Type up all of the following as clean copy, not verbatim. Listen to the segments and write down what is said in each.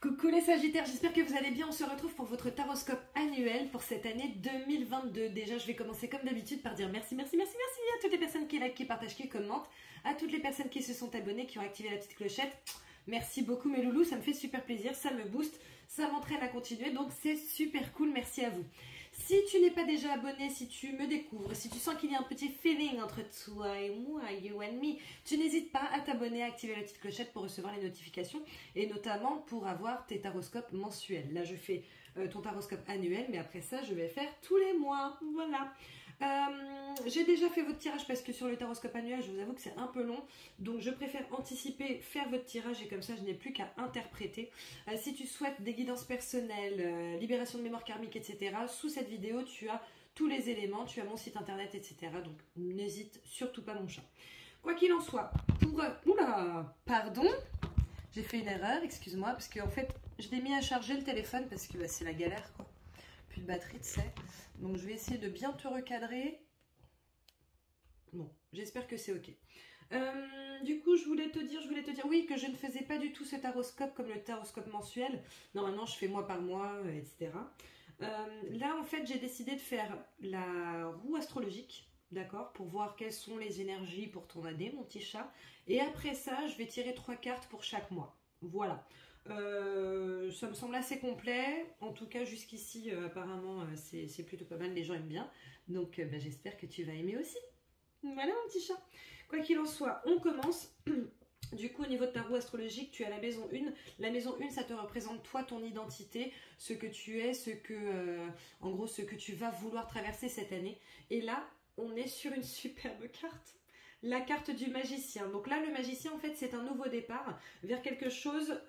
Coucou les Sagittaires, j'espère que vous allez bien. On se retrouve pour votre taroscope annuel pour cette année 2022. Déjà, je vais commencer comme d'habitude par dire merci à toutes les personnes qui likent, qui partagent, qui commentent, à toutes les personnes qui se sont abonnées, qui ont activé la petite clochette. Merci beaucoup mes loulous, ça me fait super plaisir, ça me booste, ça m'entraîne à continuer, donc c'est super cool, merci à vous. Si tu n'es pas déjà abonné, si tu me découvres, si tu sens qu'il y a un petit feeling entre toi et moi, you and me, tu n'hésites pas à t'abonner, à activer la petite clochette pour recevoir les notifications et notamment pour avoir tes taroscopes mensuels. Là, je fais ton taroscope annuel, mais après ça, je vais faire tous les mois, voilà. J'ai déjà fait votre tirage parce que sur le taroscope annuel, je vous avoue que c'est un peu long, donc je préfère anticiper, faire votre tirage et comme ça, je n'ai plus qu'à interpréter. Si tu souhaites des guidances personnelles, libération de mémoire karmique, etc., sous cette vidéo, tu as tous les éléments, tu as mon site internet, etc. Donc n'hésite surtout pas mon chat. Quoi qu'il en soit, pour... Oula, pardon, j'ai fait une erreur, excuse-moi, parce qu'en fait, je l'ai mis à charger le téléphone parce que bah, c'est la galère, quoi. Plus de batterie, tu sais. Donc je vais essayer de bien te recadrer. Bon, j'espère que c'est ok. Du coup, je voulais te dire, oui, que je ne faisais pas du tout ce taroscope comme le taroscope mensuel. Normalement, je fais mois par mois, etc. Là, en fait, j'ai décidé de faire la roue astrologique, d'accord, pour voir quelles sont les énergies pour ton année, mon petit chat. Et après ça, je vais tirer 3 cartes pour chaque mois. Voilà. Ça me semble assez complet. En tout cas, jusqu'ici, apparemment, c'est plutôt pas mal. Les gens aiment bien. Donc, bah, j'espère que tu vas aimer aussi. Voilà, mon petit chat. Quoi qu'il en soit, on commence. Du coup, au niveau de ta roue astrologique, tu as la maison 1. La maison 1, ça te représente toi, ton identité, ce que tu es, en gros, ce que tu vas vouloir traverser cette année. Et là, on est sur une superbe carte. La carte du magicien. Donc là, le magicien, en fait, c'est un nouveau départ vers quelque chose,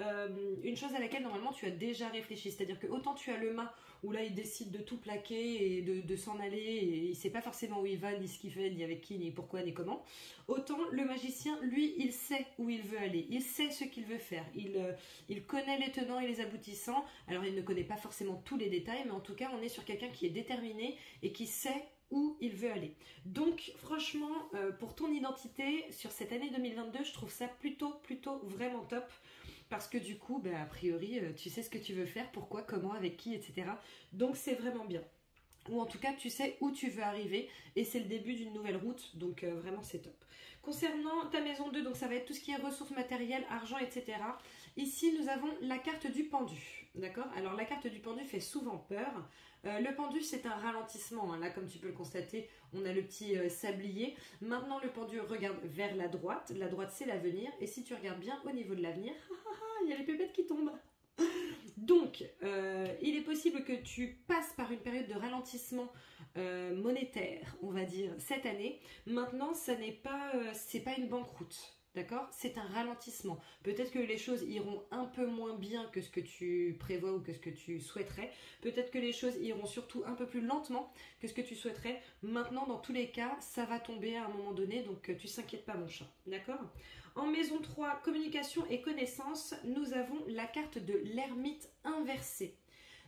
une chose à laquelle, normalement, tu as déjà réfléchi. C'est-à-dire que autant tu as le mât, où là, il décide de tout plaquer et de s'en aller, et il ne sait pas forcément où il va, ni ce qu'il fait, ni avec qui, ni pourquoi, ni comment. Autant le magicien, lui, il sait où il veut aller. Il sait ce qu'il veut faire. Il connaît les tenants et les aboutissants. Alors, il ne connaît pas forcément tous les détails, mais en tout cas, on est sur quelqu'un qui est déterminé et qui sait où il veut aller. Donc franchement, pour ton identité, sur cette année 2022, je trouve ça plutôt vraiment top. Parce que du coup, bah, a priori, tu sais ce que tu veux faire, pourquoi, comment, avec qui, etc. Donc c'est vraiment bien. Ou en tout cas, tu sais où tu veux arriver et c'est le début d'une nouvelle route, donc vraiment c'est top. Concernant ta maison 2, donc ça va être tout ce qui est ressources matérielles, argent, etc. Ici, nous avons la carte du pendu, d'accord? Alors la carte du pendu fait souvent peur. Le pendu, c'est un ralentissement, hein. Là, comme tu peux le constater, on a le petit sablier. Maintenant, le pendu regarde vers la droite c'est l'avenir, et si tu regardes bien au niveau de l'avenir, il y a les pépettes qui tombent. Donc, il est possible que tu passes par une période de ralentissement monétaire, on va dire, cette année. Maintenant, c'est pas une banqueroute, d'accord? C'est un ralentissement. Peut-être que les choses iront un peu moins bien que ce que tu prévois ou que ce que tu souhaiterais. Peut-être que les choses iront surtout un peu plus lentement que ce que tu souhaiterais. Maintenant, dans tous les cas, ça va tomber à un moment donné, donc tu s'inquiètes pas, mon chat, d'accord? En maison 3, communication et connaissance, nous avons la carte de l'ermite inversée.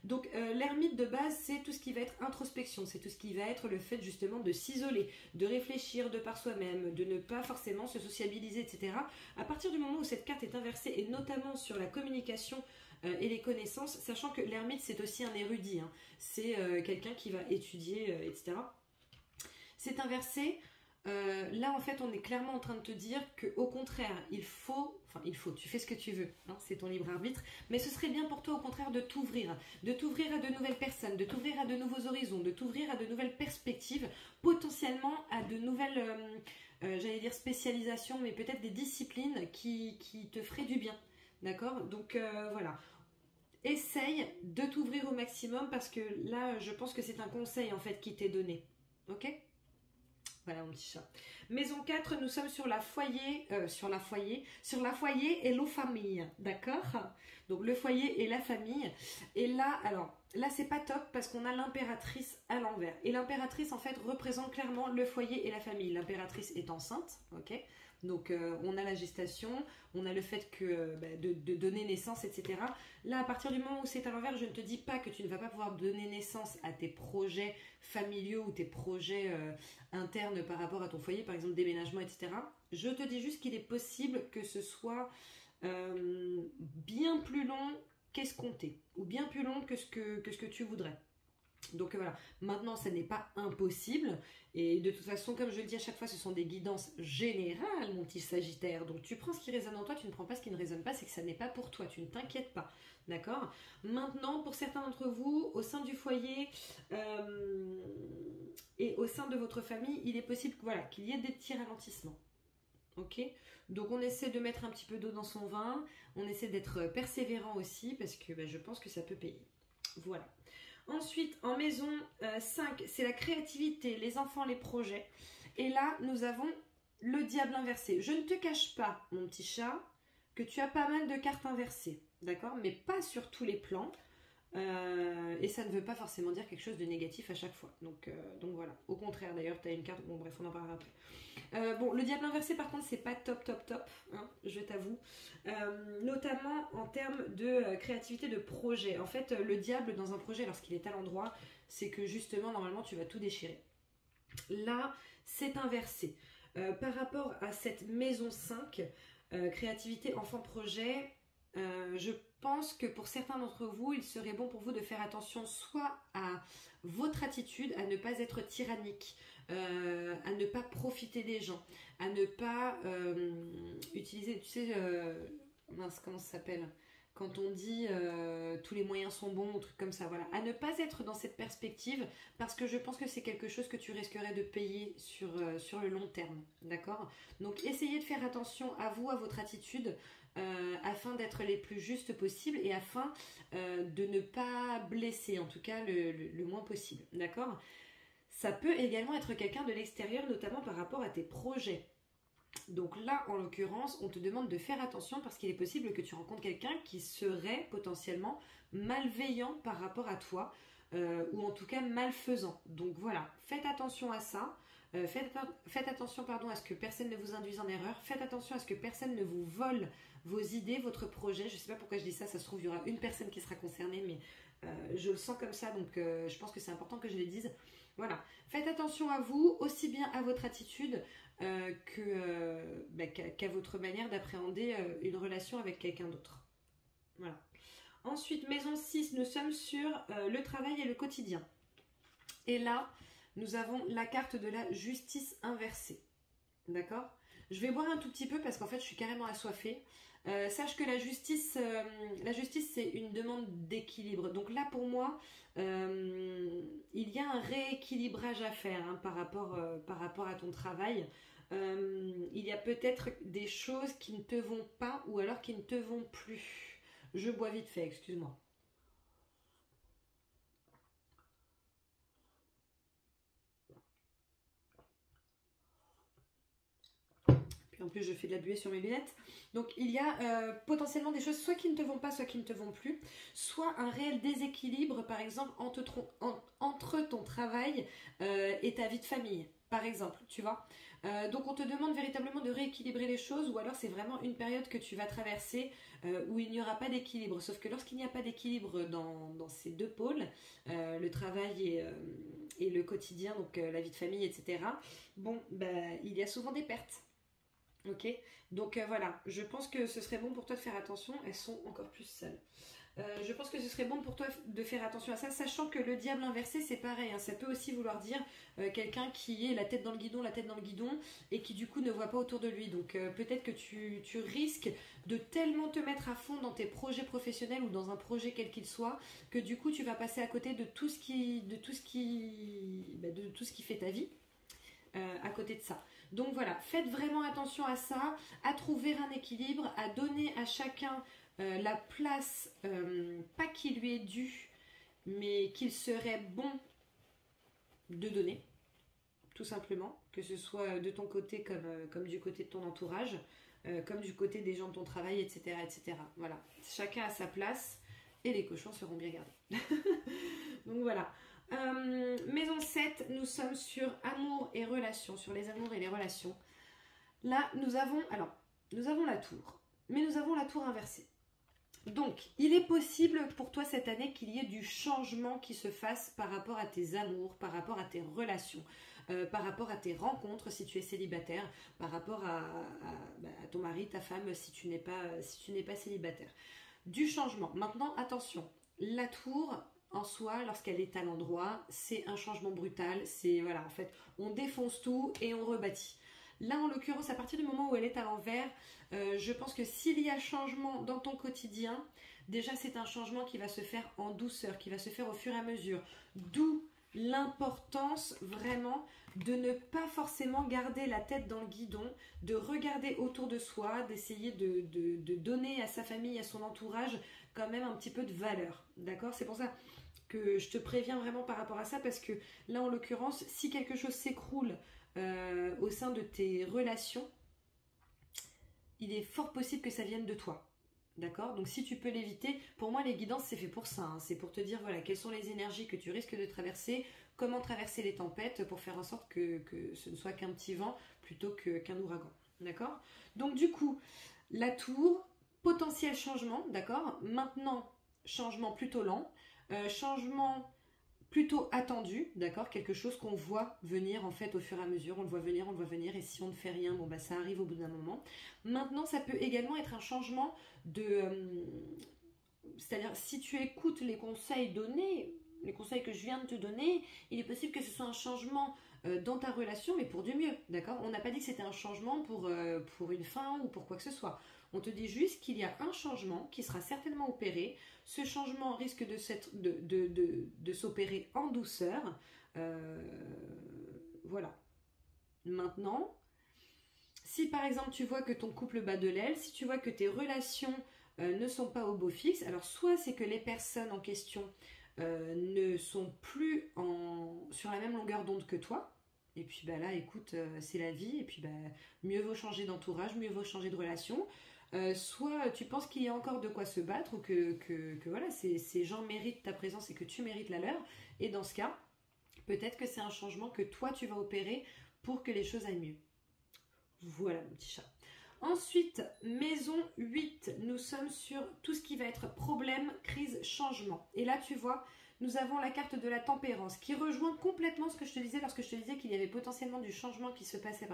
Donc l'ermite de base, c'est tout ce qui va être introspection, c'est tout ce qui va être le fait justement de s'isoler, de réfléchir de par soi-même, de ne pas forcément se sociabiliser, etc. À partir du moment où cette carte est inversée, et notamment sur la communication et les connaissances, sachant que l'ermite c'est aussi un érudit, hein. C'est quelqu'un qui va étudier, etc. C'est inversé. Là en fait on est clairement en train de te dire que au contraire tu fais ce que tu veux, hein, c'est ton libre arbitre, mais ce serait bien pour toi au contraire de t'ouvrir à de nouvelles personnes, de t'ouvrir à de nouveaux horizons, de t'ouvrir à de nouvelles perspectives, potentiellement à de nouvelles j'allais dire spécialisations, mais peut-être des disciplines qui te feraient du bien, d'accord? Donc voilà, essaye de t'ouvrir au maximum parce que là je pense que c'est un conseil en fait qui t'est donné, ok? Voilà mon petit chat. Maison 4, nous sommes sur la foyer et la famille, d'accord? Donc le foyer et la famille. Et là, alors, là c'est pas top parce qu'on a l'impératrice à l'envers. Et l'impératrice en fait représente clairement le foyer et la famille. L'impératrice est enceinte, ok? Donc on a la gestation, on a le fait que de donner naissance, etc. Là, à partir du moment où c'est à l'envers, je ne te dis pas que tu ne vas pas pouvoir donner naissance à tes projets familiaux ou tes projets internes par rapport à ton foyer, par exemple déménagement, etc. Je te dis juste qu'il est possible que ce soit bien plus long qu'escompté, ou bien plus long que ce que tu voudrais. Donc voilà, maintenant ça n'est pas impossible, et de toute façon, comme je le dis à chaque fois, ce sont des guidances générales, mon petit Sagittaire, donc tu prends ce qui résonne en toi, tu ne prends pas ce qui ne résonne pas, c'est que ça n'est pas pour toi, tu ne t'inquiètes pas, d'accord? Maintenant, pour certains d'entre vous, au sein du foyer et au sein de votre famille, il est possible voilà, qu'il y ait des petits ralentissements. Ok, donc on essaie de mettre un petit peu d'eau dans son vin, on essaie d'être persévérant aussi, parce que je pense que ça peut payer. Voilà. Ensuite, en maison 5, c'est la créativité, les enfants, les projets. Et là, nous avons le diable inversé. Je ne te cache pas, mon petit chat, que tu as pas mal de cartes inversées. D'accord? Mais pas sur tous les plans. Et ça ne veut pas forcément dire quelque chose de négatif à chaque fois. Donc voilà. Au contraire, d'ailleurs, tu as une carte... Bon, bref, on en parlera après. Bon, le diable inversé, par contre, c'est pas top, hein, je t'avoue. Notamment en termes de créativité de projet. En fait, le diable dans un projet, lorsqu'il est à l'endroit, c'est que justement, normalement, tu vas tout déchirer. Là, c'est inversé. Par rapport à cette maison 5, créativité, enfant, projet, je pense que pour certains d'entre vous, il serait bon pour vous de faire attention soit à votre attitude, à ne pas être tyrannique, à ne pas profiter des gens, à ne pas utiliser, tu sais, mince, comment ça s'appelle? Quand on dit tous les moyens sont bons, ou trucs comme ça, voilà. À ne pas être dans cette perspective, parce que je pense que c'est quelque chose que tu risquerais de payer sur le long terme, d'accord? Donc essayez de faire attention à vous, à votre attitude, afin d'être les plus justes possibles et afin de ne pas blesser, en tout cas le moins possible, d'accord? Ça peut également être quelqu'un de l'extérieur, notamment par rapport à tes projets. Donc là, en l'occurrence, on te demande de faire attention parce qu'il est possible que tu rencontres quelqu'un qui serait potentiellement malveillant par rapport à toi, ou en tout cas malfaisant. Donc voilà, faites attention à ça. Faites attention à ce que personne ne vous induise en erreur. Faites attention à ce que personne ne vous vole vos idées, votre projet. Je ne sais pas pourquoi je dis ça, ça se trouve, il y aura une personne qui sera concernée, mais je le sens comme ça, donc je pense que c'est important que je le dise. Voilà, faites attention à vous, aussi bien à votre attitude qu'à votre manière d'appréhender une relation avec quelqu'un d'autre. Voilà. Ensuite, maison 6, nous sommes sur le travail et le quotidien. Et là, nous avons la carte de la justice inversée. D'accord? Je vais boire un tout petit peu parce qu'en fait, je suis carrément assoiffée. Sache que la justice c'est une demande d'équilibre. Donc là, pour moi, il y a un rééquilibrage à faire hein, par rapport à ton travail. Il y a peut-être des choses qui ne te vont pas ou alors qui ne te vont plus. Je bois vite fait, excuse-moi. En plus je fais de la buée sur mes lunettes, donc il y a potentiellement des choses soit qui ne te vont pas, soit qui ne te vont plus, soit un réel déséquilibre par exemple entre ton travail et ta vie de famille, par exemple, tu vois. Donc on te demande véritablement de rééquilibrer les choses, ou alors c'est vraiment une période que tu vas traverser où il n'y aura pas d'équilibre, sauf que lorsqu'il n'y a pas d'équilibre dans ces deux pôles, le travail et le quotidien, donc la vie de famille, etc., bon, il y a souvent des pertes. Ok, donc voilà, je pense que ce serait bon pour toi de faire attention, elles sont encore plus sales. Je pense que ce serait bon pour toi de faire attention à ça, sachant que le diable inversé c'est pareil, hein, ça peut aussi vouloir dire quelqu'un qui est la tête dans le guidon, et qui du coup ne voit pas autour de lui. Donc peut-être que tu risques de tellement te mettre à fond dans tes projets professionnels ou dans un projet quel qu'il soit, que du coup tu vas passer à côté de tout ce qui fait ta vie. À côté de ça. Donc voilà, faites vraiment attention à ça, à trouver un équilibre, à donner à chacun la place, pas qui lui est due, mais qu'il serait bon de donner, tout simplement, que ce soit de ton côté comme du côté de ton entourage, comme du côté des gens de ton travail, etc., etc. Voilà, chacun a sa place et les cochons seront bien gardés. Donc voilà. Maison 7, nous sommes sur amour et relations, sur les amours et les relations. Là, nous avons la tour, mais nous avons la tour inversée. Donc, il est possible pour toi cette année qu'il y ait du changement qui se fasse par rapport à tes amours, par rapport à tes relations, par rapport à tes rencontres si tu es célibataire, par rapport à ton mari, ta femme si tu n'es pas célibataire. du changement. Maintenant, attention, la tour en soi, lorsqu'elle est à l'endroit, c'est un changement brutal. C'est, voilà, en fait, on défonce tout et on rebâtit. Là, en l'occurrence, à partir du moment où elle est à l'envers, je pense que s'il y a changement dans ton quotidien, déjà, c'est un changement qui va se faire en douceur, qui va se faire au fur et à mesure. D'où l'importance vraiment de ne pas forcément garder la tête dans le guidon, de regarder autour de soi, d'essayer de donner à sa famille, à son entourage quand même un petit peu de valeur. D'accord? C'est pour ça que je te préviens vraiment par rapport à ça, parce que là, en l'occurrence, si quelque chose s'écroule au sein de tes relations, il est fort possible que ça vienne de toi. D'accord? Donc si tu peux l'éviter, pour moi les guidances c'est fait pour ça, hein. C'est pour te dire voilà quelles sont les énergies que tu risques de traverser, comment traverser les tempêtes pour faire en sorte que ce ne soit qu'un petit vent plutôt qu'un ouragan. D'accord? Donc du coup, la tour, potentiel changement, d'accord? Maintenant, changement plutôt lent, changement plutôt attendu, d'accord, quelque chose qu'on voit venir en fait au fur et à mesure, on le voit venir, et si on ne fait rien, bon bah ça arrive au bout d'un moment. Maintenant, ça peut également être un changement c'est-à-dire si tu écoutes les conseils donnés, les conseils que je viens de te donner, il est possible que ce soit un changement dans ta relation, mais pour du mieux, d'accord? On n'a pas dit que c'était un changement pour une fin ou pour quoi que ce soit. On te dit juste qu'il y a un changement qui sera certainement opéré. Ce changement risque de s'opérer en douceur. Voilà. Maintenant, si par exemple tu vois que ton couple bat de l'aile, si tu vois que tes relations ne sont pas au beau fixe, alors soit c'est que les personnes en question ne sont plus sur la même longueur d'onde que toi, et puis bah là écoute, c'est la vie, et puis bah mieux vaut changer d'entourage, mieux vaut changer de relation. Soit tu penses qu'il y a encore de quoi se battre, ou que voilà, ces gens méritent ta présence et que tu mérites la leur, et dans ce cas, peut-être que c'est un changement que toi tu vas opérer pour que les choses aillent mieux. Voilà mon petit chat. Ensuite, maison 8, nous sommes sur tout ce qui va être problème, crise, changement. Et là tu vois, nous avons la carte de la tempérance qui rejoint complètement ce que je te disais lorsque je te disais qu'il y avait potentiellement du changement qui se passait,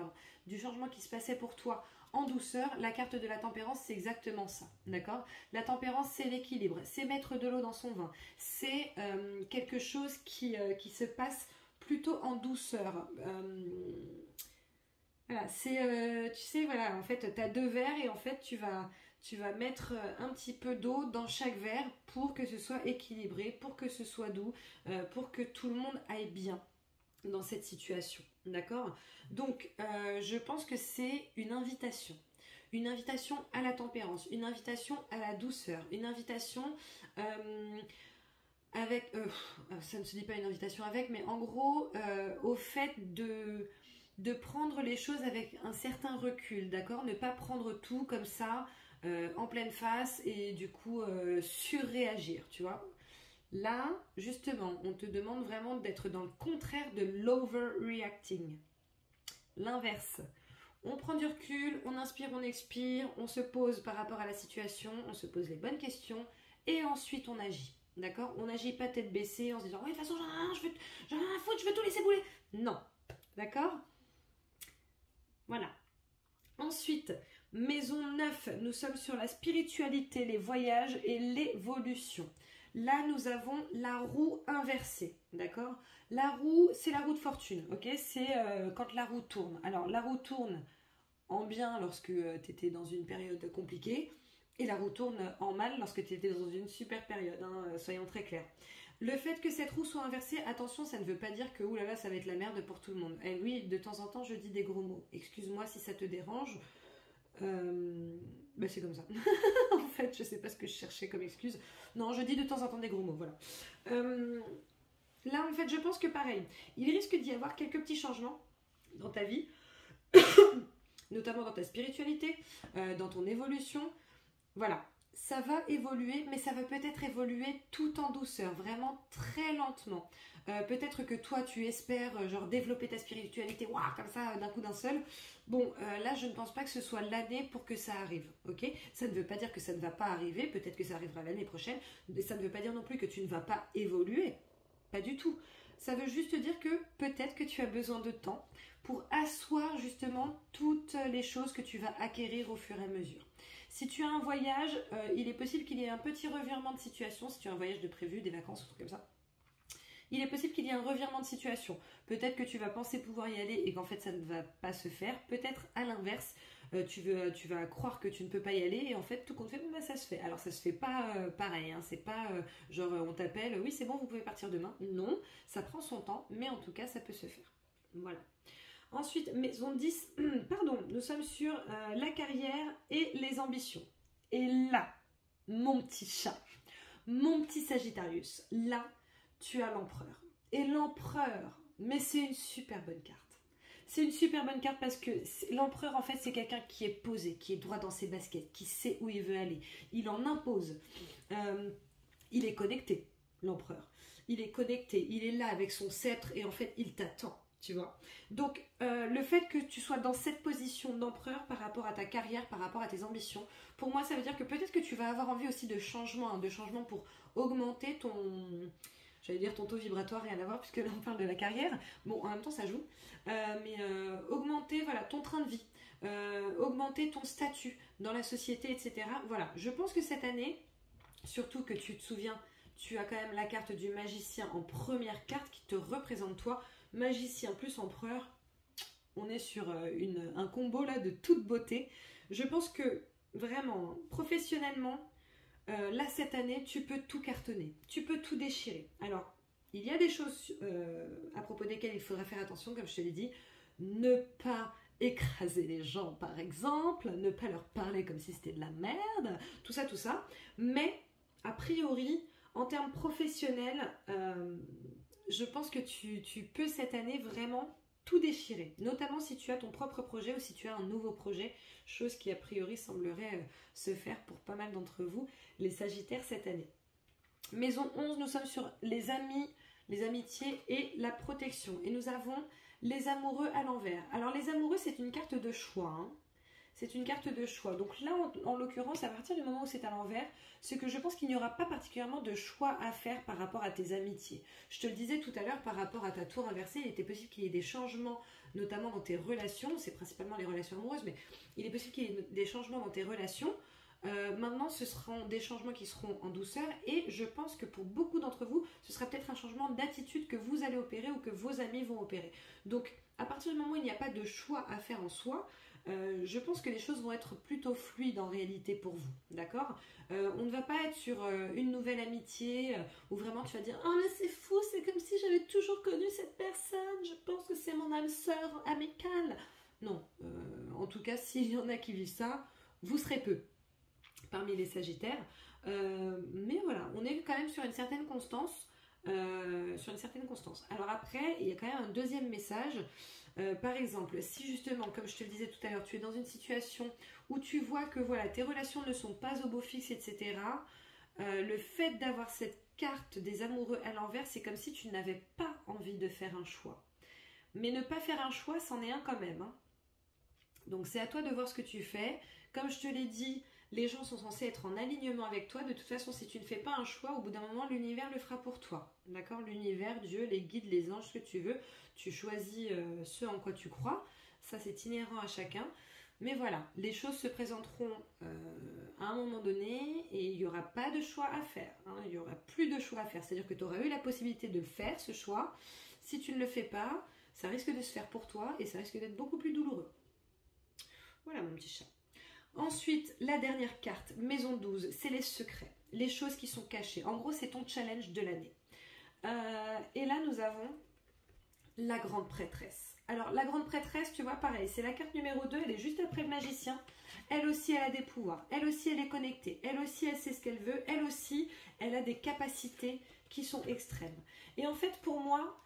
du changement qui se passait pour toi en douceur. La carte de la tempérance, c'est exactement ça, d'accord? La tempérance, c'est l'équilibre, c'est mettre de l'eau dans son vin, c'est quelque chose qui se passe plutôt en douceur. Voilà, c'est, tu sais, voilà, en fait, tu as deux verres et en fait, tu vas mettre un petit peu d'eau dans chaque verre pour que ce soit équilibré, pour que ce soit doux, pour que tout le monde aille bien dans cette situation, d'accord? Donc, je pense que c'est une invitation à la tempérance, une invitation à la douceur, une invitation avec, ça ne se dit pas une invitation avec, mais en gros, au fait de prendre les choses avec un certain recul, d'accord? Ne pas prendre tout comme ça, en pleine face, et du coup surréagir, tu vois? Là, justement, on te demande vraiment d'être dans le contraire de l'overreacting. L'inverse. On prend du recul, on inspire, on expire, on se pose par rapport à la situation, on se pose les bonnes questions, et ensuite on agit. D'accord? On n'agit pas tête baissée en se disant « Ouais, de toute façon, j'en ai rien à foutre, je veux tout laisser bouler !» Non. D'accord? Voilà. Ensuite, maison 9, nous sommes sur la spiritualité, les voyages et l'évolution. Là, nous avons la roue inversée, d'accord? La roue, c'est la roue de fortune, ok? C'est quand la roue tourne. Alors, la roue tourne en bien lorsque tu étais dans une période compliquée, et la roue tourne en mal lorsque tu étais dans une super période, hein, soyons très clairs. Le fait que cette roue soit inversée, attention, ça ne veut pas dire que oulala, ça va être la merde pour tout le monde. Et oui, de temps en temps, je dis des gros mots. Excuse-moi si ça te dérange. C'est comme ça. En fait, je sais pas ce que je cherchais comme excuse. Non, je dis de temps en temps des gros mots, voilà. Là, en fait, je pense que pareil, il risque d'y avoir quelques petits changements dans ta vie, notamment dans ta spiritualité, dans ton évolution. Voilà. Ça va évoluer, mais ça va peut-être évoluer tout en douceur, vraiment très lentement. Peut-être que toi, tu espères genre développer ta spiritualité, waouh, comme ça, d'un coup d'un seul. Bon, là, je ne pense pas que ce soit l'année pour que ça arrive, ok? Ça ne veut pas dire que ça ne va pas arriver, peut-être que ça arrivera l'année prochaine, mais ça ne veut pas dire non plus que tu ne vas pas évoluer, pas du tout. Ça veut juste dire que peut-être que tu as besoin de temps pour asseoir justement toutes les choses que tu vas acquérir au fur et à mesure. Si tu as un voyage, il est possible qu'il y ait un petit revirement de situation, si tu as un voyage de prévu, des vacances, un truc comme ça. Il est possible qu'il y ait un revirement de situation. Peut-être que tu vas penser pouvoir y aller et qu'en fait ça ne va pas se faire. Peut-être à l'inverse, tu vas croire que tu ne peux pas y aller et en fait tout compte fait, bon, bah, ça se fait. Alors ça se fait pas pareil, hein, c'est pas genre on t'appelle, oui c'est bon vous pouvez partir demain. Non, ça prend son temps, mais en tout cas ça peut se faire. Voilà. Ensuite, maison 10, pardon, nous sommes sur la carrière et les ambitions. Et là, mon petit chat, mon petit Sagittarius, là, tu as l'empereur. Et l'empereur, mais c'est une super bonne carte. C'est une super bonne carte parce que l'empereur, en fait, c'est quelqu'un qui est posé, qui est droit dans ses baskets, qui sait où il veut aller. Il en impose. Il est connecté, l'empereur. Il est connecté, il est là avec son sceptre et en fait, il t'attend. Tu vois. Donc, le fait que tu sois dans cette position d'empereur par rapport à ta carrière, par rapport à tes ambitions, pour moi, ça veut dire que peut-être que tu vas avoir envie aussi de changement, pour augmenter ton, j'allais dire ton taux vibratoire, rien à voir, puisque là on parle de la carrière. Bon, en même temps, ça joue. Mais augmenter, voilà, ton train de vie, augmenter ton statut dans la société, etc. Voilà, je pense que cette année, surtout que tu te souviens, tu as quand même la carte du magicien en première carte qui te représente toi. Magicien plus empereur, on est sur un combo là de toute beauté. Je pense que vraiment, professionnellement, là cette année, tu peux tout cartonner, tu peux tout déchirer. Alors, il y a des choses à propos desquelles il faudra faire attention, comme je te l'ai dit, ne pas écraser les gens par exemple, ne pas leur parler comme si c'était de la merde, tout ça, mais a priori, en termes professionnels, je pense que tu peux cette année vraiment tout déchirer, notamment si tu as ton propre projet ou si tu as un nouveau projet, chose qui a priori semblerait se faire pour pas mal d'entre vous, les Sagittaires cette année. Maison 11, nous sommes sur les amis, les amitiés et la protection. Et nous avons les amoureux à l'envers. Alors les amoureux, c'est une carte de choix, hein. C'est une carte de choix. Donc là, en l'occurrence, à partir du moment où c'est à l'envers, c'est que je pense qu'il n'y aura pas particulièrement de choix à faire par rapport à tes amitiés. Je te le disais tout à l'heure, par rapport à ta tour inversée, il était possible qu'il y ait des changements, notamment dans tes relations. C'est principalement les relations amoureuses, mais il est possible qu'il y ait des changements dans tes relations. Maintenant, ce seront des changements qui seront en douceur et je pense que pour beaucoup d'entre vous, ce sera peut-être un changement d'attitude que vous allez opérer ou que vos amis vont opérer. Donc, à partir du moment où il n'y a pas de choix à faire en soi, je pense que les choses vont être plutôt fluides en réalité pour vous, d'accord. On ne va pas être sur une nouvelle amitié où vraiment tu vas dire « Oh mais c'est fou, c'est comme si j'avais toujours connu cette personne, je pense que c'est mon âme sœur amicale. » Non, en tout cas, s'il y en a qui vivent ça, vous serez peu parmi les Sagittaires. Mais voilà, on est quand même sur une certaine constance. Alors après, il y a quand même un deuxième message. Par exemple, si justement, comme je te le disais tout à l'heure, tu es dans une situation où tu vois que voilà, tes relations ne sont pas au beau fixe, etc. Le fait d'avoir cette carte des amoureux à l'envers, c'est comme si tu n'avais pas envie de faire un choix. Mais ne pas faire un choix, c'en est un quand même, hein. Donc c'est à toi de voir ce que tu fais. Comme je te l'ai dit, les gens sont censés être en alignement avec toi. De toute façon, si tu ne fais pas un choix, au bout d'un moment, l'univers le fera pour toi. D'accord? L'univers, Dieu, les guides, les anges, ce que tu veux. Tu choisis ce en quoi tu crois. Ça, c'est inhérent à chacun. Mais voilà, les choses se présenteront à un moment donné et il n'y aura pas de choix à faire, hein. Il n'y aura plus de choix à faire. C'est-à-dire que tu auras eu la possibilité de le faire, ce choix. Si tu ne le fais pas, ça risque de se faire pour toi et ça risque d'être beaucoup plus douloureux. Voilà mon petit chat. Ensuite, la dernière carte, maison 12, c'est les secrets, les choses qui sont cachées. En gros, c'est ton challenge de l'année. Et là, nous avons la grande prêtresse. Alors, la grande prêtresse, tu vois, pareil, c'est la carte numéro 2, elle est juste après le magicien. Elle aussi, elle a des pouvoirs. Elle aussi, elle est connectée. Elle aussi, elle sait ce qu'elle veut. Elle aussi, elle a des capacités qui sont extrêmes. Et en fait, pour moi,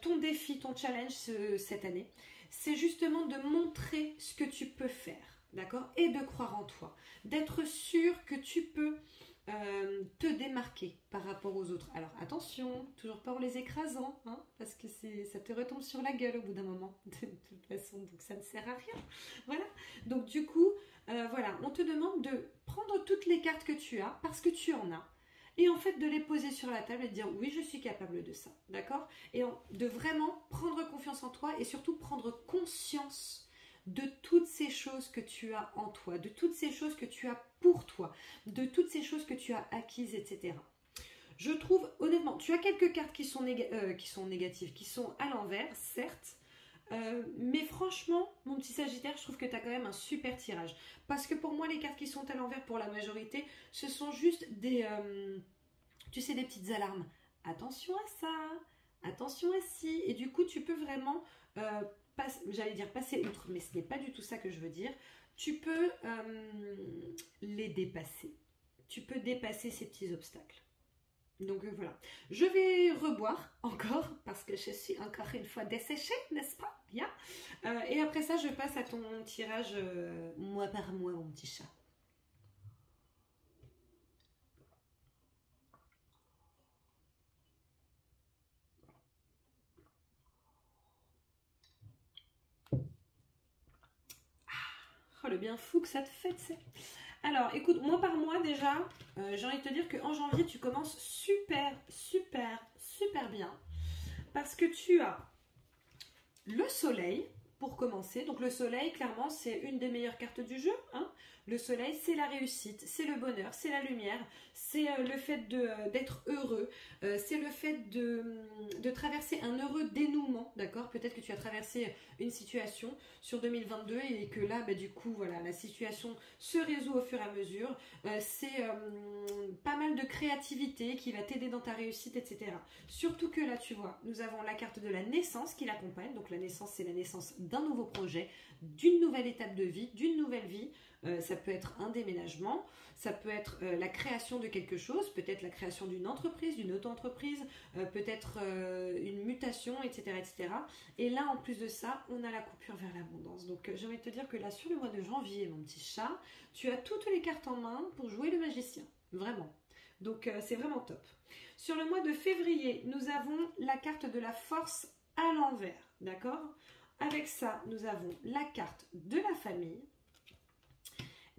ton défi, ton challenge cette année, c'est justement de montrer ce que tu peux faire. D'accord? Et de croire en toi. D'être sûr que tu peux te démarquer par rapport aux autres. Alors attention, toujours pas en les écrasant, hein, parce que ça te retombe sur la gueule au bout d'un moment. De toute façon, donc ça ne sert à rien. Voilà. Donc du coup, voilà, on te demande de prendre toutes les cartes que tu as, parce que tu en as, et en fait de les poser sur la table et de dire oui, je suis capable de ça. D'accord? Et de vraiment prendre confiance en toi et surtout prendre conscience de toutes ces choses que tu as en toi, de toutes ces choses que tu as pour toi, de toutes ces choses que tu as acquises, etc. Je trouve, honnêtement, tu as quelques cartes qui sont négatives, qui sont à l'envers, certes, mais franchement, mon petit Sagittaire, je trouve que tu as quand même un super tirage. Parce que pour moi, les cartes qui sont à l'envers pour la majorité, ce sont juste des, tu sais, des petites alarmes. Attention à ça, attention à ci. Et du coup, tu peux vraiment, j'allais dire passer outre, mais ce n'est pas du tout ça que je veux dire. Tu peux les dépasser. Tu peux dépasser ces petits obstacles. Donc voilà, je vais reboire encore parce que je suis encore une fois desséchée, n'est-ce pas? Bien. Et après ça, je passe à ton tirage mois par mois, mon petit chat. Oh, le bien fou que ça te fait, tu sais. Alors, écoute, mois par mois déjà, j'ai envie de te dire qu'en janvier, tu commences super, super, super bien. Parce que tu as le soleil, pour commencer. Donc le soleil, clairement, c'est une des meilleures cartes du jeu. Hein. Le soleil, c'est la réussite, c'est le bonheur, c'est la lumière, c'est le fait d'être heureux, c'est le fait de traverser un heureux dénouement, d'accord? Peut-être que tu as traversé une situation sur 2022 et que là, bah, du coup, voilà, la situation se résout au fur et à mesure. C'est pas mal de créativité qui va t'aider dans ta réussite, etc. Surtout que là, tu vois, nous avons la carte de la naissance qui l'accompagne. Donc la naissance, c'est la naissance d'un nouveau projet, d'une nouvelle étape de vie, d'une nouvelle vie. Ça peut être un déménagement, ça peut être la création de quelque chose, peut-être la création d'une entreprise, d'une auto-entreprise, peut-être une mutation, etc., etc. Et là, en plus de ça, on a la coupure vers l'abondance. Donc, j'ai envie de te dire que là, sur le mois de janvier, mon petit chat, tu as toutes les cartes en main pour jouer le magicien. Vraiment. Donc, c'est vraiment top. Sur le mois de février, nous avons la carte de la force à l'envers. D'accord? Avec ça, nous avons la carte de la famille.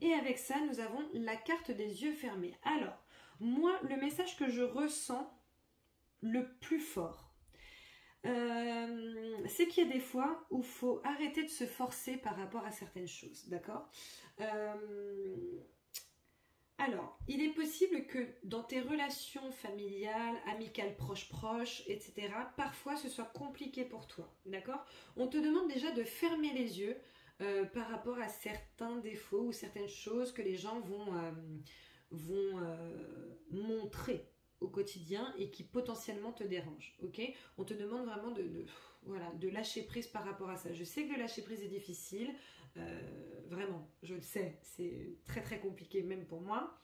Et avec ça, nous avons la carte des yeux fermés. Alors, moi, le message que je ressens le plus fort, c'est qu'il y a des fois où il faut arrêter de se forcer par rapport à certaines choses, d'accord? Alors, il est possible que dans tes relations familiales, amicales, proches, etc., parfois ce soit compliqué pour toi, d'accord? On te demande déjà de fermer les yeux par rapport à certains défauts ou certaines choses que les gens vont montrer au quotidien et qui potentiellement te dérangent, ok? On te demande vraiment voilà, de lâcher prise par rapport à ça. Je sais que le lâcher prise est difficile, vraiment, je le sais, c'est très très compliqué même pour moi.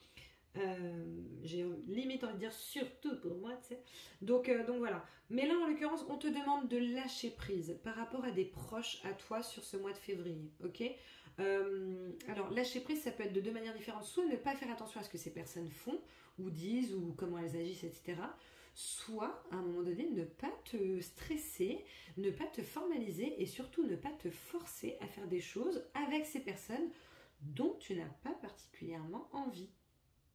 J'ai limite envie de dire surtout pour moi, tu sais. Donc voilà. Mais là, en l'occurrence, on te demande de lâcher prise par rapport à des proches à toi sur ce mois de février, ok? Alors, lâcher prise, ça peut être de deux manières différentes. Soit ne pas faire attention à ce que ces personnes font, ou disent, ou comment elles agissent, etc. Soit, à un moment donné, ne pas te stresser, ne pas te formaliser et surtout ne pas te forcer à faire des choses avec ces personnes dont tu n'as pas particulièrement envie.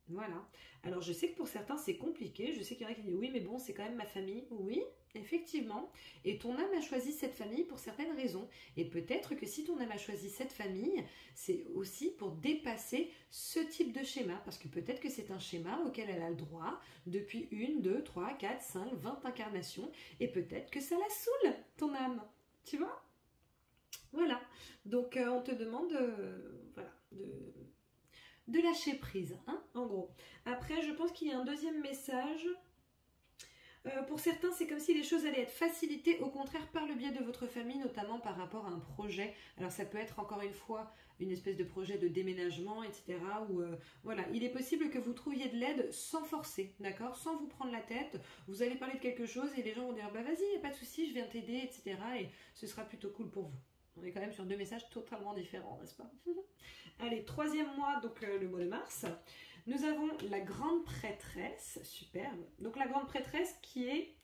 Voilà. Alors je sais que pour certains c'est compliqué, je sais qu'il y en a qui disent oui mais bon c'est quand même ma famille. Oui, effectivement. Et ton âme a choisi cette famille pour certaines raisons. Et peut-être que si ton âme a choisi cette famille, c'est aussi pour dépasser ce type de schéma. Parce que peut-être que c'est un schéma auquel elle a le droit depuis 1, 2, 3, 4, 5, 20 incarnations. Et peut-être que ça la saoule, ton âme. Tu vois? Voilà. Donc on te demande voilà, de lâcher prise, hein, en gros. Après, je pense qu'il y a un deuxième message. Pour certains, c'est comme si les choses allaient être facilitées, au contraire, par le biais de votre famille, notamment par rapport à un projet. Alors, ça peut être, encore une fois, une espèce de projet de déménagement, etc. Ou, voilà, il est possible que vous trouviez de l'aide sans forcer, d'accord? Sans vous prendre la tête. Vous allez parler de quelque chose et les gens vont dire, bah vas-y, il n'y a pas de souci, je viens t'aider, etc. Et ce sera plutôt cool pour vous. On est quand même sur deux messages totalement différents, n'est-ce pas? Allez, troisième mois, donc le mois de mars. Nous avons la grande prêtresse, superbe. Donc la grande prêtresse qui est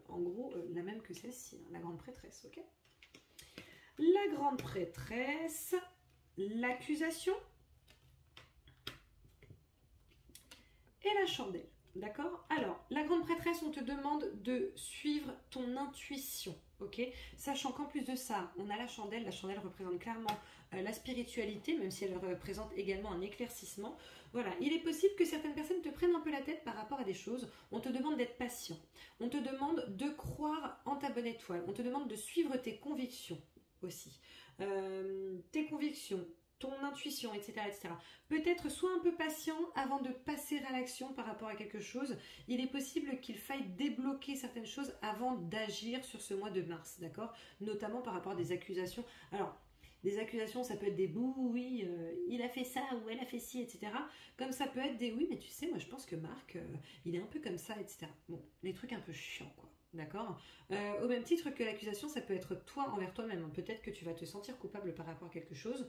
en gros la même que celle-ci, hein, la grande prêtresse, ok? La grande prêtresse, l'accusation et la chandelle. D'accord? Alors, la grande prêtresse, on te demande de suivre ton intuition, ok? Sachant qu'en plus de ça, on a la chandelle. La chandelle représente clairement la spiritualité, même si elle représente également un éclaircissement. Voilà, il est possible que certaines personnes te prennent un peu la tête par rapport à des choses. On te demande d'être patient. On te demande de croire en ta bonne étoile. On te demande de suivre tes convictions aussi. Tes convictions, ton intuition, etc., etc. Peut-être sois un peu patient avant de passer à l'action par rapport à quelque chose. Il est possible qu'il faille débloquer certaines choses avant d'agir sur ce mois de mars, d'accord? Notamment par rapport à des accusations. Alors, des accusations, ça peut être des bouh, oui, il a fait ça ou elle a fait ci, etc. Comme ça peut être des oui, mais tu sais, moi je pense que Marc, il est un peu comme ça, etc. Bon, les trucs un peu chiants, quoi. D'accord? Au même titre que l'accusation, ça peut être toi envers toi-même. Peut-être que tu vas te sentir coupable par rapport à quelque chose.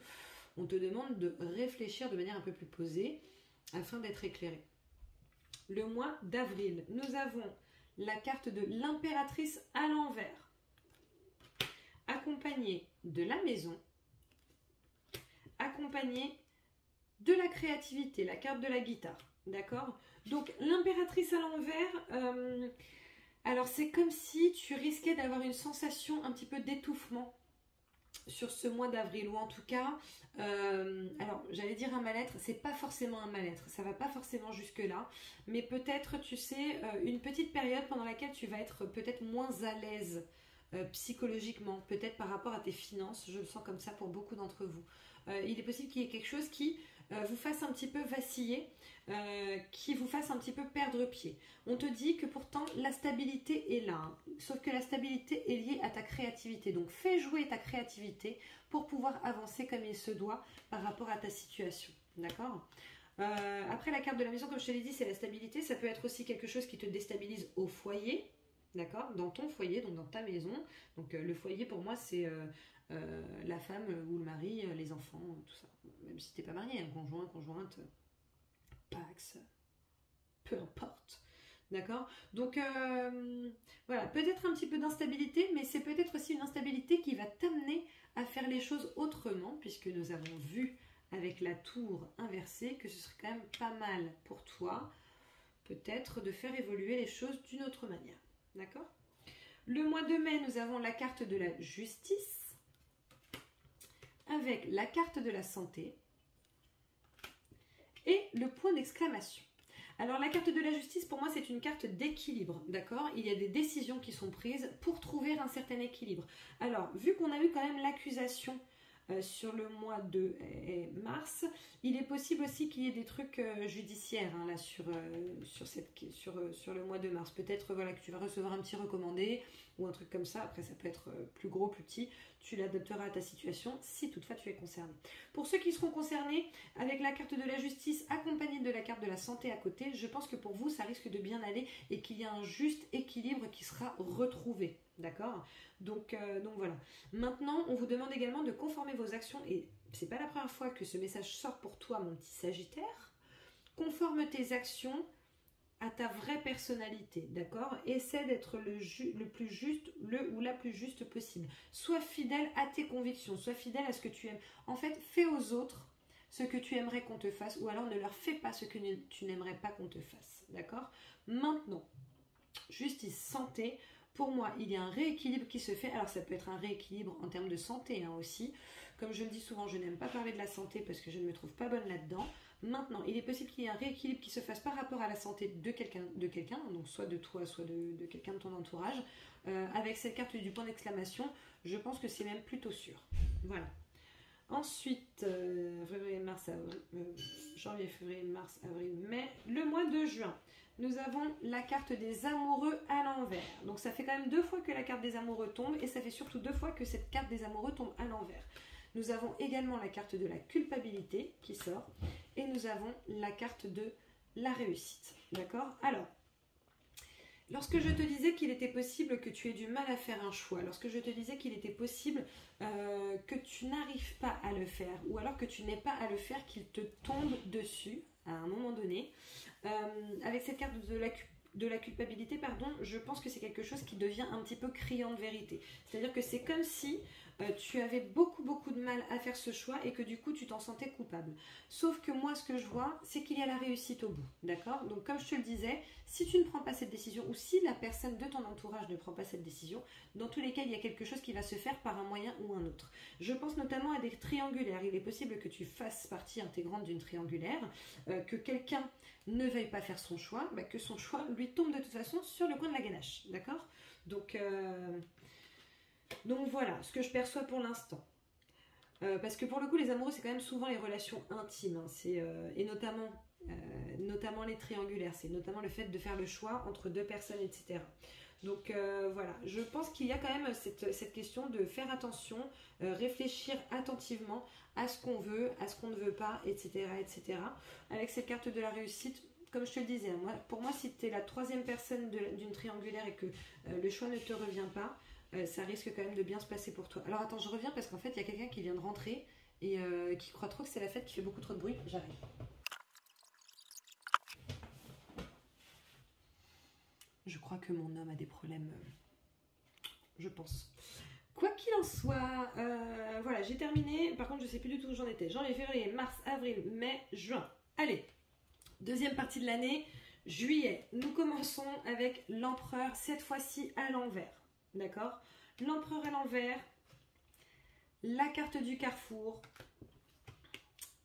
On te demande de réfléchir de manière un peu plus posée afin d'être éclairé. Le mois d'avril, nous avons la carte de l'impératrice à l'envers, accompagnée de la maison, accompagnée de la créativité, la carte de la guitare. D'accord? Donc l'impératrice à l'envers, alors c'est comme si tu risquais d'avoir une sensation un petit peu d'étouffement sur ce mois d'avril, ou en tout cas, alors j'allais dire un mal-être, c'est pas forcément un mal-être, ça va pas forcément jusque là, mais peut-être, tu sais, une petite période pendant laquelle tu vas être peut-être moins à l'aise psychologiquement, peut-être par rapport à tes finances, je le sens comme ça pour beaucoup d'entre vous. Il est possible qu'il y ait quelque chose qui vous fasse un petit peu vaciller, qui vous fasse un petit peu perdre pied. On te dit que pourtant la stabilité est là, hein. Sauf que la stabilité est liée à ta créativité. Donc fais jouer ta créativité pour pouvoir avancer comme il se doit par rapport à ta situation. D'accord? Après, la carte de la maison, comme je te l'ai dit, c'est la stabilité. Ça peut être aussi quelque chose qui te déstabilise au foyer. D'accord? Dans ton foyer, donc dans ta maison. Donc le foyer pour moi c'est la femme ou le mari, les enfants, tout ça. Bon, même si t'es pas marié, un conjoint, conjointe, pax, peu importe. D'accord? Donc voilà, peut-être un petit peu d'instabilité, mais c'est peut-être aussi une instabilité qui va t'amener à faire les choses autrement, puisque nous avons vu avec la tour inversée que ce serait quand même pas mal pour toi, peut-être de faire évoluer les choses d'une autre manière. D'accord? Le mois de mai, nous avons la carte de la justice avec la carte de la santé et le point d'exclamation. Alors la carte de la justice, pour moi, c'est une carte d'équilibre, d'accord? Il y a des décisions qui sont prises pour trouver un certain équilibre. Alors, vu qu'on a eu quand même l'accusation sur le mois de mars, il est possible aussi qu'il y ait des trucs judiciaires hein, là sur le mois de mars. Peut-être voilà, que tu vas recevoir un petit recommandé ou un truc comme ça. Après, ça peut être plus gros, plus petit. Tu l'adapteras à ta situation si toutefois tu es concerné. Pour ceux qui seront concernés, avec la carte de la justice accompagnée de la carte de la santé à côté, je pense que pour vous, ça risque de bien aller et qu'il y a un juste équilibre qui sera retrouvé. D'accord? Donc voilà. Maintenant, on vous demande également de conformer vos actions, et c'est pas la première fois que ce message sort pour toi, mon petit Sagittaire. Conforme tes actions à ta vraie personnalité, d'accord? Essaie d'être le plus juste, ou la plus juste possible. Sois fidèle à tes convictions, sois fidèle à ce que tu aimes. En fait, fais aux autres ce que tu aimerais qu'on te fasse, ou alors ne leur fais pas ce que tu n'aimerais pas qu'on te fasse, d'accord? Maintenant, justice, santé. Pour moi, il y a un rééquilibre qui se fait. Alors, ça peut être un rééquilibre en termes de santé hein, aussi. Comme je le dis souvent, je n'aime pas parler de la santé parce que je ne me trouve pas bonne là-dedans. Maintenant, il est possible qu'il y ait un rééquilibre qui se fasse par rapport à la santé de quelqu'un, donc soit de toi, soit de quelqu'un de ton entourage. Avec cette carte du point d'exclamation, je pense que c'est même plutôt sûr. Voilà. Ensuite, février, mars, avril, janvier, février, mars, avril, mai, le mois de juin. Nous avons la carte des amoureux à l'envers. Donc ça fait quand même 2 fois que la carte des amoureux tombe et ça fait surtout 2 fois que cette carte des amoureux tombe à l'envers. Nous avons également la carte de la culpabilité qui sort et nous avons la carte de la réussite. D'accord? Alors, lorsque je te disais qu'il était possible que tu aies du mal à faire un choix, lorsque je te disais qu'il était possible que tu n'arrives pas à le faire ou alors que tu n'aies pas à le faire, qu'il te tombe dessus à un moment donné, avec cette carte de la de la culpabilité, pardon, je pense que c'est quelque chose qui devient un petit peu criant de vérité. C'est-à-dire que c'est comme si tu avais beaucoup de mal à faire ce choix et que du coup tu t'en sentais coupable. Sauf que moi ce que je vois, c'est qu'il y a la réussite au bout, d'accord? Donc comme je te le disais, si tu ne prends pas cette décision ou si la personne de ton entourage ne prend pas cette décision, dans tous les cas il y a quelque chose qui va se faire par un moyen ou un autre. Je pense notamment à des triangulaires. Il est possible que tu fasses partie intégrante d'une triangulaire, que quelqu'un ne veuille pas faire son choix, que son choix lui tombe de toute façon sur le coin de la ganache, d'accord? Donc voilà, ce que je perçois pour l'instant. Parce que pour le coup, les amoureux, c'est quand même souvent les relations intimes. Hein, et notamment les triangulaires. C'est notamment le fait de faire le choix entre deux personnes, etc. Donc voilà, je pense qu'il y a quand même cette question de faire attention, réfléchir attentivement à ce qu'on veut, à ce qu'on ne veut pas, etc., etc. Avec cette carte de la réussite, comme je te le disais, pour moi, si tu es la troisième personne d'une triangulaire et que le choix ne te revient pas, ça risque quand même de bien se passer pour toi. Alors attends, je reviens parce qu'en fait, il y a quelqu'un qui vient de rentrer et qui croit trop que c'est la fête, qui fait beaucoup trop de bruit. J'arrive. Je crois que mon homme a des problèmes, je pense. Quoi qu'il en soit, voilà, j'ai terminé. Par contre, je ne sais plus du tout où j'en étais. Janvier, février, mars, avril, mai, juin. Allez, deuxième partie de l'année, juillet. Nous commençons avec l'empereur, cette fois-ci à l'envers. D'accord? L'empereur à l'envers, la carte du carrefour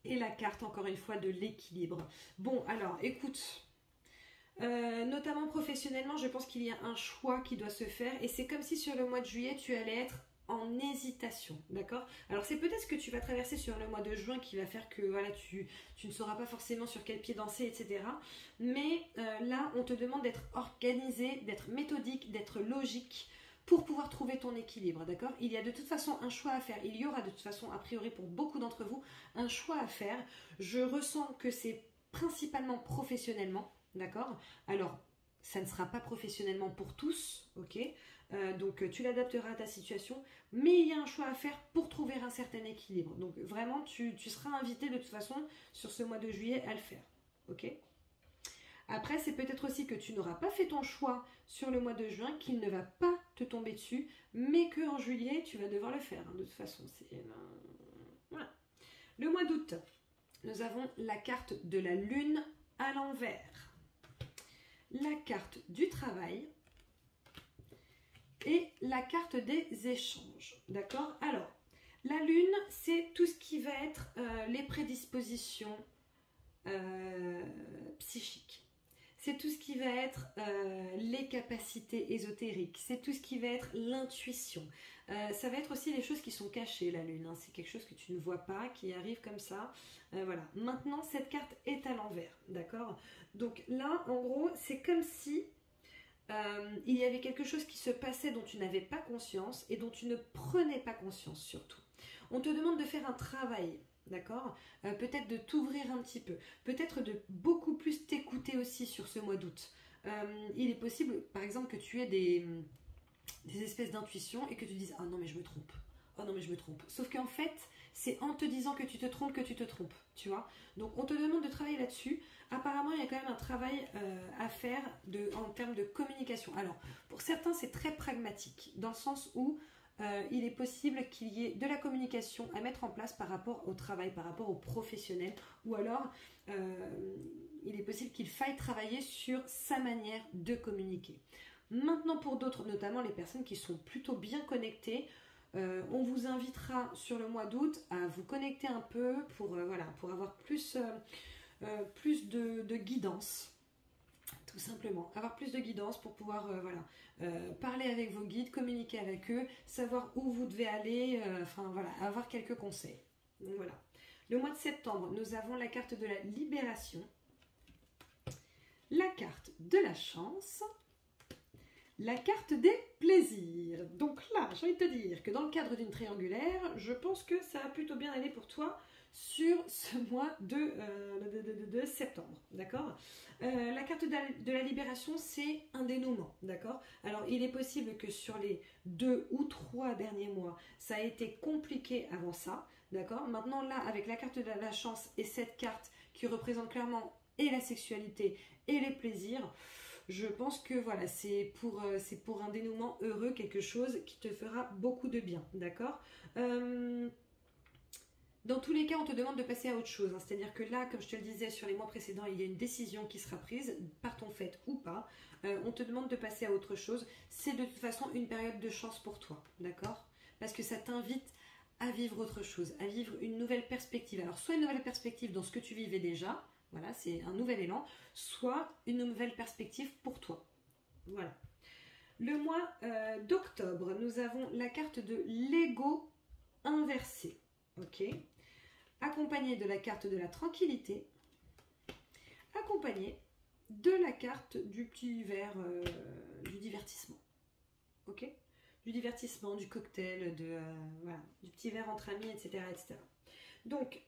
et la carte, encore une fois, de l'équilibre. Bon, alors, écoute, notamment professionnellement, je pense qu'il y a un choix qui doit se faire et c'est comme si sur le mois de juillet, tu allais être en hésitation, d'accord? Alors, c'est peut-être ce que tu vas traverser sur le mois de juin qui va faire que, voilà, tu ne sauras pas forcément sur quel pied danser, etc. Mais là, on te demande d'être organisé, d'être méthodique, d'être logique, pour pouvoir trouver ton équilibre, d'accord? Il y a de toute façon un choix à faire. Il y aura de toute façon, a priori pour beaucoup d'entre vous, un choix à faire. Je ressens que c'est principalement professionnellement, d'accord? Alors, ça ne sera pas professionnellement pour tous, ok? Donc, tu l'adapteras à ta situation, mais il y a un choix à faire pour trouver un certain équilibre. Donc, vraiment, tu seras invité de toute façon sur ce mois de juillet à le faire, ok? Après, c'est peut-être aussi que tu n'auras pas fait ton choix sur le mois de juin, qu'il ne va pas te tomber dessus, mais qu'en juillet, tu vas devoir le faire. Hein, de toute façon, voilà. Le mois d'août, nous avons la carte de la lune à l'envers, la carte du travail et la carte des échanges. D'accord? Alors, la lune, c'est tout ce qui va être les prédispositions psychiques. C'est tout ce qui va être les capacités ésotériques, c'est tout ce qui va être l'intuition. Ça va être aussi les choses qui sont cachées, la lune. Hein. C'est quelque chose que tu ne vois pas, qui arrive comme ça. Voilà. Maintenant, cette carte est à l'envers, d'accord? Donc là, en gros, c'est comme si il y avait quelque chose qui se passait dont tu n'avais pas conscience et dont tu ne prenais pas conscience surtout. On te demande de faire un travail. D'accord? Peut-être de t'ouvrir un petit peu. Peut-être de beaucoup plus t'écouter aussi sur ce mois d'août. Il est possible, par exemple, que tu aies des espèces d'intuition et que tu dises « Ah non, mais je me trompe. Oh non, mais je me trompe. » Sauf qu'en fait, c'est en te disant que tu te trompes que tu te trompes. Tu vois? Donc, on te demande de travailler là-dessus. Apparemment, il y a quand même un travail à faire en termes de communication. Alors, pour certains, c'est très pragmatique, dans le sens où il est possible qu'il y ait de la communication à mettre en place par rapport au travail, par rapport aux professionnels, ou alors il est possible qu'il faille travailler sur sa manière de communiquer. Maintenant pour d'autres, notamment les personnes qui sont plutôt bien connectées, on vous invitera sur le mois d'août à vous connecter un peu pour avoir plus de guidance. Tout simplement, avoir plus de guidance pour pouvoir parler avec vos guides, communiquer avec eux, savoir où vous devez aller, avoir quelques conseils. Donc voilà. Le mois de septembre, nous avons la carte de la libération, la carte de la chance, la carte des plaisirs. Donc là, j'ai envie de te dire que dans le cadre d'une triangulaire, je pense que ça va plutôt bien aller pour toi sur ce mois de septembre, d'accord? La carte de la libération, c'est un dénouement, d'accord? Alors, il est possible que sur les 2 ou 3 derniers mois, ça a été compliqué avant ça, d'accord? Maintenant, là, avec la carte de la chance et cette carte qui représente clairement et la sexualité et les plaisirs, Je pense que voilà, c'est pour un dénouement heureux, quelque chose qui te fera beaucoup de bien, d'accord? Dans tous les cas, on te demande de passer à autre chose, hein. C'est-à-dire que là, comme je te le disais sur les mois précédents, il y a une décision qui sera prise, par ton fait ou pas. On te demande de passer à autre chose. C'est de toute façon une période de chance pour toi, d'accord? Parce que ça t'invite à vivre autre chose, à vivre une nouvelle perspective. Alors, soit une nouvelle perspective dans ce que tu vivais déjà, voilà, c'est un nouvel élan, soit une nouvelle perspective pour toi. Voilà. Le mois d'octobre, nous avons la carte de l'ego inversé, ok? Accompagné de la carte de la tranquillité, accompagné de la carte du petit verre du divertissement, ok? Du divertissement, du cocktail, voilà, du petit verre entre amis, etc. etc. Donc,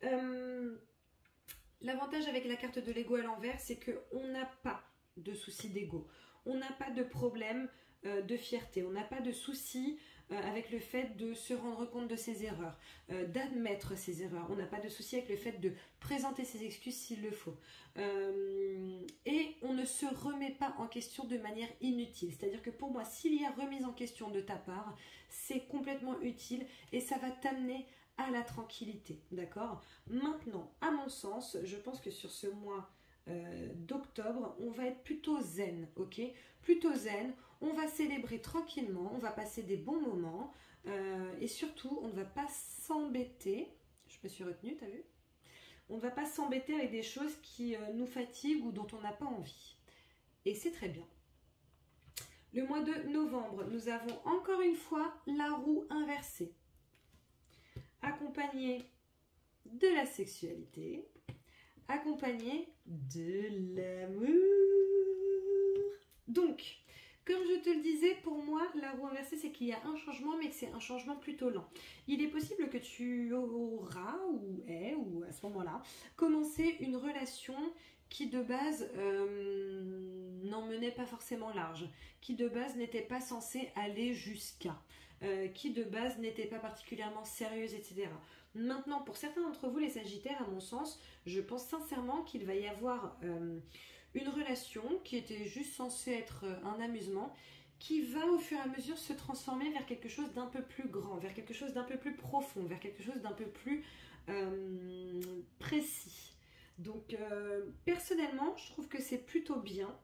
l'avantage avec la carte de l'ego à l'envers, c'est qu'on n'a pas de souci d'ego, on n'a pas de problème de fierté, on n'a pas de souci avec le fait de se rendre compte de ses erreurs, d'admettre ses erreurs, on n'a pas de souci avec le fait de présenter ses excuses s'il le faut. Et on ne se remet pas en question de manière inutile. C'est-à-dire que pour moi, s'il y a remise en question de ta part, c'est complètement utile et ça va t'amener à la tranquillité, d'accord? Maintenant, à mon sens, je pense que sur ce mois d'octobre, on va être plutôt zen, ok? Plutôt zen, on va célébrer tranquillement, on va passer des bons moments et surtout, on ne va pas s'embêter. Je me suis retenue, t'as vu? On ne va pas s'embêter avec des choses qui nous fatiguent ou dont on n'a pas envie. Et c'est très bien. Le mois de novembre, nous avons encore une fois la roue inversée, accompagnée de la sexualité, accompagnée de l'amour. Donc, comme je te le disais, pour moi, la roue inversée, c'est qu'il y a un changement, mais que c'est un changement plutôt lent. Il est possible que tu auras, ou à ce moment-là, commencé une relation qui de base n'en menait pas forcément large, qui de base n'était pas censée aller jusqu'à, qui de base n'était pas particulièrement sérieuse, etc. Maintenant, pour certains d'entre vous, les Sagittaires, à mon sens, je pense sincèrement qu'il va y avoir une relation qui était juste censée être un amusement, qui va au fur et à mesure se transformer vers quelque chose d'un peu plus grand, vers quelque chose d'un peu plus profond, vers quelque chose d'un peu plus précis. Donc, personnellement, je trouve que c'est plutôt bien.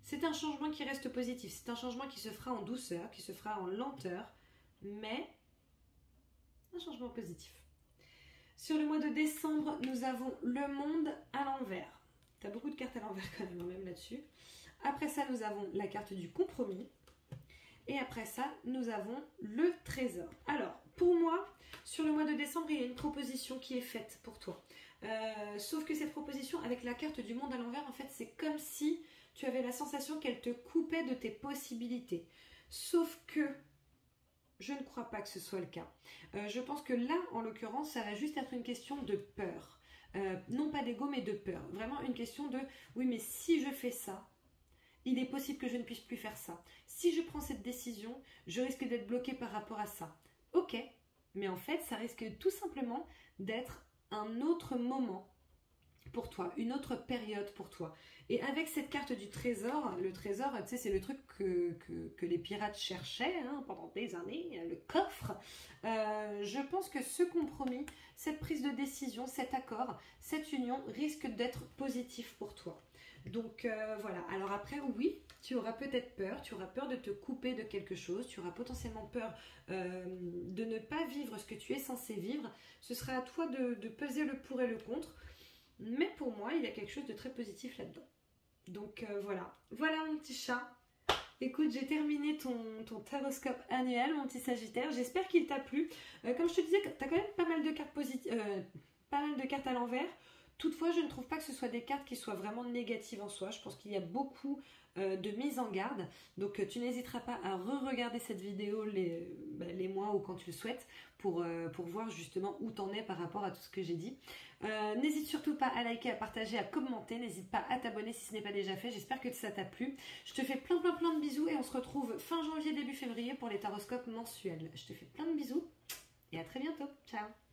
C'est un changement qui reste positif. C'est un changement qui se fera en douceur, qui se fera en lenteur, mais un changement positif. Sur le mois de décembre, nous avons le monde à l'envers. Tu as beaucoup de cartes à l'envers quand même là-dessus. Après ça, nous avons la carte du compromis. Et après ça, nous avons le trésor. Alors, pour moi, sur le mois de décembre, il y a une proposition qui est faite pour toi. Sauf que cette proposition, avec la carte du monde à l'envers, en fait, c'est comme si tu avais la sensation qu'elle te coupait de tes possibilités. Sauf que je ne crois pas que ce soit le cas. Je pense que là, en l'occurrence, ça va juste être une question de peur. Non pas d'ego, mais de peur. Vraiment une question de, oui, mais si je fais ça, il est possible que je ne puisse plus faire ça. Si je prends cette décision, je risque d'être bloquée par rapport à ça. Ok, mais en fait, ça risque tout simplement d'être un autre moment pour toi, une autre période pour toi. Et avec cette carte du trésor, le trésor, tu sais, c'est le truc que les pirates cherchaient pendant des années, le coffre. Je pense que ce compromis, cette prise de décision, cet accord, cette union risque d'être positif pour toi. Donc voilà, alors après oui, tu auras peut-être peur, tu auras peur de te couper de quelque chose, tu auras potentiellement peur de ne pas vivre ce que tu es censé vivre. Ce sera à toi de peser le pour et le contre, mais pour moi il y a quelque chose de très positif là-dedans. Donc voilà mon petit chat. Écoute, j'ai terminé ton taroscope annuel, mon petit Sagittaire. J'espère qu'il t'a plu. Comme je te disais, tu as quand même pas mal de cartes positives, pas mal de cartes à l'envers. Toutefois, je ne trouve pas que ce soit des cartes qui soient vraiment négatives en soi. Je pense qu'il y a beaucoup de mise en garde. Donc, tu n'hésiteras pas à re-regarder cette vidéo les mois ou quand tu le souhaites pour voir justement où t'en es par rapport à tout ce que j'ai dit. N'hésite surtout pas à liker, à partager, à commenter. N'hésite pas à t'abonner si ce n'est pas déjà fait. J'espère que ça t'a plu. Je te fais plein de bisous et on se retrouve fin janvier, début février pour les taroscopes mensuels. Je te fais plein de bisous et à très bientôt. Ciao!